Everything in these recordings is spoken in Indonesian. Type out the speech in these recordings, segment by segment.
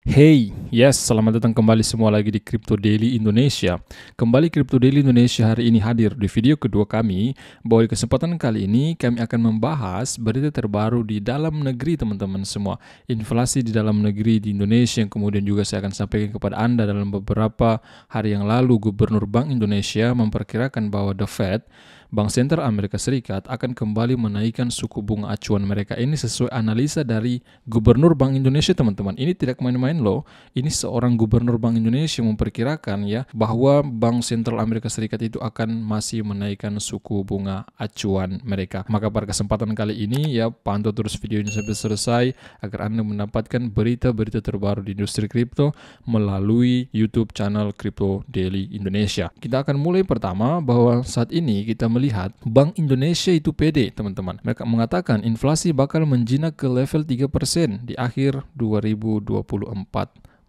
Hey, yes, selamat datang kembali semua lagi di Crypto Daily Indonesia. Kembali Crypto Daily Indonesia hari ini hadir di video kedua kami, bahwa di kesempatan kali ini kami akan membahas berita terbaru di dalam negeri teman-teman semua. Inflasi di dalam negeri di Indonesia yang kemudian juga saya akan sampaikan kepada Anda dalam beberapa hari yang lalu. Gubernur Bank Indonesia memperkirakan bahwa The Fed, Bank Sentral Amerika Serikat, akan kembali menaikkan suku bunga acuan mereka. Ini sesuai analisa dari Gubernur Bank Indonesia teman-teman. Ini tidak main-main loh. Ini seorang Gubernur Bank Indonesia memperkirakan ya bahwa Bank Sentral Amerika Serikat itu akan masih menaikkan suku bunga acuan mereka. Maka pada kesempatan kali ini ya pantau terus video ini sampai selesai agar Anda mendapatkan berita-berita terbaru di industri kripto melalui YouTube channel Crypto Daily Indonesia. Kita akan mulai pertama bahwa saat ini kita melihat Bank Indonesia itu pede teman-teman. Mereka mengatakan inflasi bakal menjinak ke level 3% di akhir 2024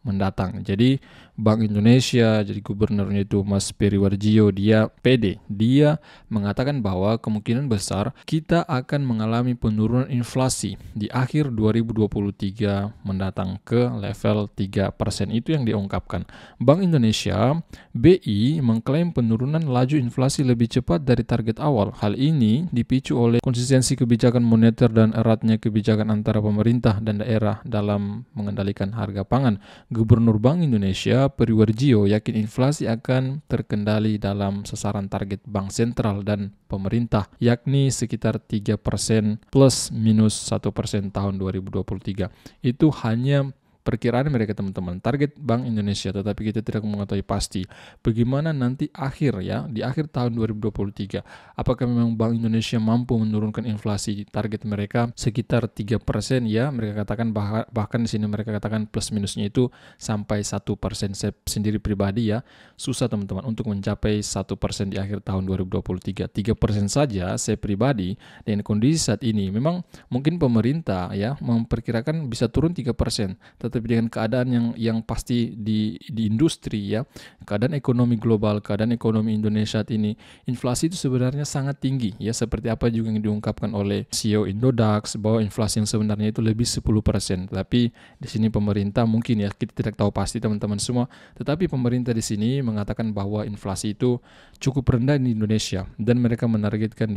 mendatang. Jadi Bank Indonesia, jadi gubernurnya itu Mas Periwarjio, dia pede. Dia mengatakan bahwa kemungkinan besar kita akan mengalami penurunan inflasi di akhir 2023 mendatang ke level 3%. Itu yang diungkapkan. Bank Indonesia, BI, mengklaim penurunan laju inflasi lebih cepat dari target awal. Hal ini dipicu oleh konsistensi kebijakan moneter dan eratnya kebijakan antara pemerintah dan daerah dalam mengendalikan harga pangan. Gubernur Bank Indonesia Periwarjio yakin inflasi akan terkendali dalam sasaran target Bank Sentral dan pemerintah, yakni sekitar 3% plus minus 1% tahun 2023. Itu hanya perkiraan mereka teman-teman, target Bank Indonesia, tetapi kita tidak mengetahui pasti bagaimana nanti akhir ya, di akhir tahun 2023. Apakah memang Bank Indonesia mampu menurunkan inflasi target mereka sekitar 3% ya, mereka katakan bahkan di sini mereka katakan plus minusnya itu sampai 1%. Saya sendiri pribadi ya, susah teman-teman untuk mencapai 1% di akhir tahun 2023. 3% saja saya pribadi dengan kondisi saat ini, memang mungkin pemerintah ya memperkirakan bisa turun 3%, tetapi dengan keadaan yang pasti di industri ya, keadaan ekonomi global, keadaan ekonomi Indonesia saat ini, inflasi itu sebenarnya sangat tinggi ya, seperti apa juga yang diungkapkan oleh CEO Indodax bahwa inflasi yang sebenarnya itu lebih 10%. Tapi di sini pemerintah mungkin ya, kita tidak tahu pasti teman-teman semua, tetapi pemerintah di sini mengatakan bahwa inflasi itu cukup rendah di Indonesia dan mereka menargetkan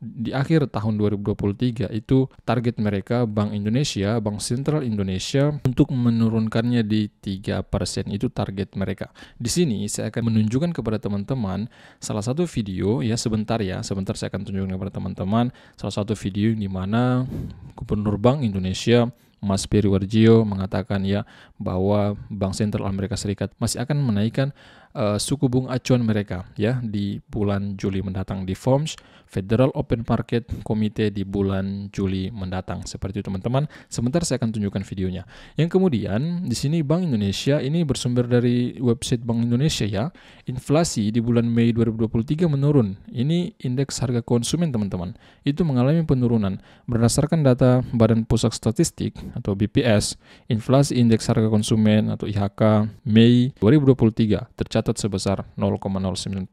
di akhir tahun 2023 itu target mereka Bank Indonesia, Bank Sentral Indonesia untuk menurunkannya di 3%. Itu target mereka. Di sini saya akan menunjukkan kepada teman-teman salah satu video ya, sebentar saya akan tunjukkan kepada teman-teman salah satu video di mana Gubernur Bank Indonesia Mas Periwarjio mengatakan ya bahwa Bank Sentral Amerika Serikat masih akan menaikkan suku bunga acuan mereka ya di bulan Juli mendatang di FOMC, Federal Open Market Committee, di bulan Juli mendatang. Seperti itu teman-teman. Sebentar saya akan tunjukkan videonya. Yang kemudian di sini Bank Indonesia, ini bersumber dari website Bank Indonesia ya. Inflasi di bulan Mei 2023 menurun. Ini indeks harga konsumen teman-teman. Itu mengalami penurunan. Berdasarkan data Badan Pusat Statistik atau BPS, inflasi indeks harga konsumen atau IHK Mei 2023 tercatat sebesar 0,09%,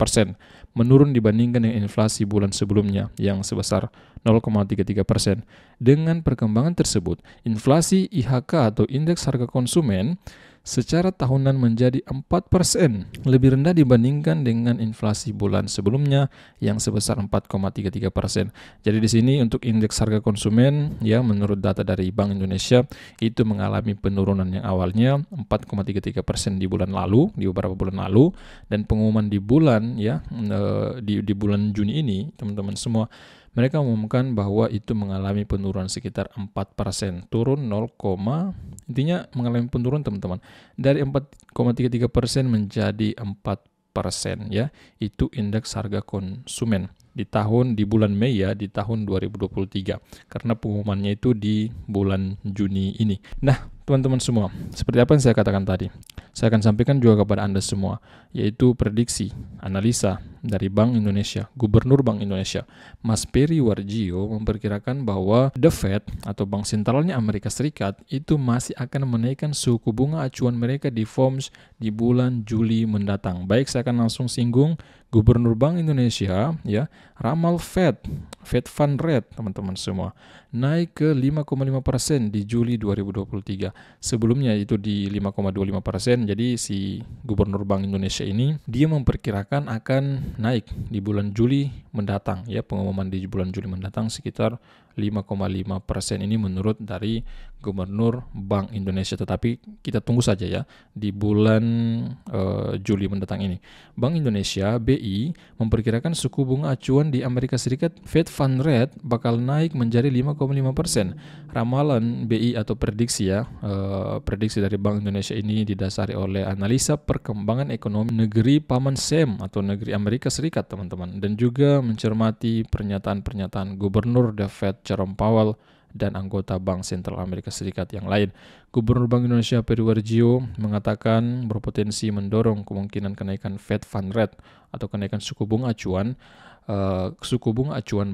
menurun dibandingkan dengan inflasi bulan sebelumnya yang sebesar 0,33%. Dengan perkembangan tersebut, inflasi IHK atau indeks harga konsumen secara tahunan menjadi 4%, lebih rendah dibandingkan dengan inflasi bulan sebelumnya yang sebesar 4,33%. Jadi di sini untuk indeks harga konsumen ya, menurut data dari Bank Indonesia itu mengalami penurunan yang awalnya 4,33% di bulan lalu, di beberapa bulan lalu, dan pengumuman di bulan ya di bulan Juni ini teman-teman semua, mereka mengumumkan bahwa itu mengalami penurunan sekitar 4%, turun 0, intinya mengalami penurunan teman-teman, dari 4,33% menjadi 4% ya, itu indeks harga konsumen di bulan Mei ya, di tahun 2023, karena pengumumannya itu di bulan Juni ini. Nah teman-teman semua, seperti apa yang saya katakan tadi, saya akan sampaikan juga kepada Anda semua, yaitu prediksi, analisa dari Bank Indonesia, Gubernur Bank Indonesia, Mas Periwarjio memperkirakan bahwa The Fed atau Bank Sentralnya Amerika Serikat itu masih akan menaikkan suku bunga acuan mereka di FOMC di bulan Juli mendatang. Baik, saya akan langsung singgung Gubernur Bank Indonesia ya ramal Fed Fund Rate teman-teman semua naik ke 5,5% di Juli 2023. Sebelumnya itu di 5,25%. Jadi si Gubernur Bank Indonesia ini dia memperkirakan akan naik di bulan Juli mendatang ya, pengumuman di bulan Juli mendatang sekitar 5,5% ini menurut dari Gubernur Bank Indonesia. Tetapi kita tunggu saja ya di bulan Juli mendatang ini. Bank Indonesia BI memperkirakan suku bunga acuan di Amerika Serikat Fed Fund Rate bakal naik menjadi 5,5%. Ramalan BI atau prediksi ya, prediksi dari Bank Indonesia ini didasari oleh analisa perkembangan ekonomi negeri Paman Sam atau negeri Amerika Serikat teman-teman, dan juga mencermati pernyataan-pernyataan Gubernur The Fed Jerome Powell dan anggota Bank Sentral Amerika Serikat yang lain. Gubernur Bank Indonesia Peri Warjio mengatakan berpotensi mendorong kemungkinan kenaikan Fed Fund Rate atau kenaikan suku bunga acuan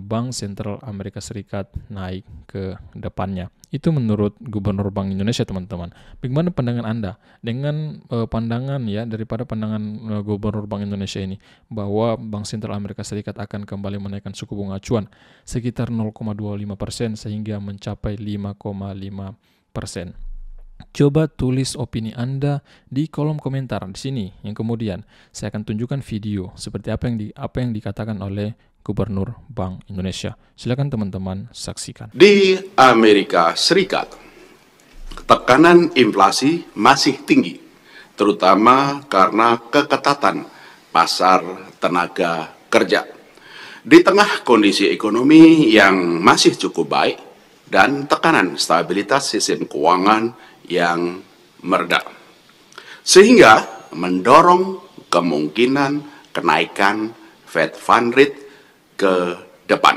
Bank Sentral Amerika Serikat naik ke depannya. Itu menurut Gubernur Bank Indonesia teman-teman. Bagaimana pandangan Anda dengan pandangan ya daripada pandangan Gubernur Bank Indonesia ini bahwa Bank Sentral Amerika Serikat akan kembali menaikkan suku bunga acuan sekitar 0,25% sehingga mencapai 5,5%. Coba tulis opini Anda di kolom komentar di sini. Yang kemudian saya akan tunjukkan video seperti apa yang dikatakan oleh Gubernur Bank Indonesia. Silakan teman-teman saksikan. Di Amerika Serikat, tekanan inflasi masih tinggi, terutama karena keketatan pasar tenaga kerja. Di tengah kondisi ekonomi yang masih cukup baik dan tekanan stabilitas sistem keuangan yang mereda, sehingga mendorong kemungkinan kenaikan Fed Fund Rate ke depan.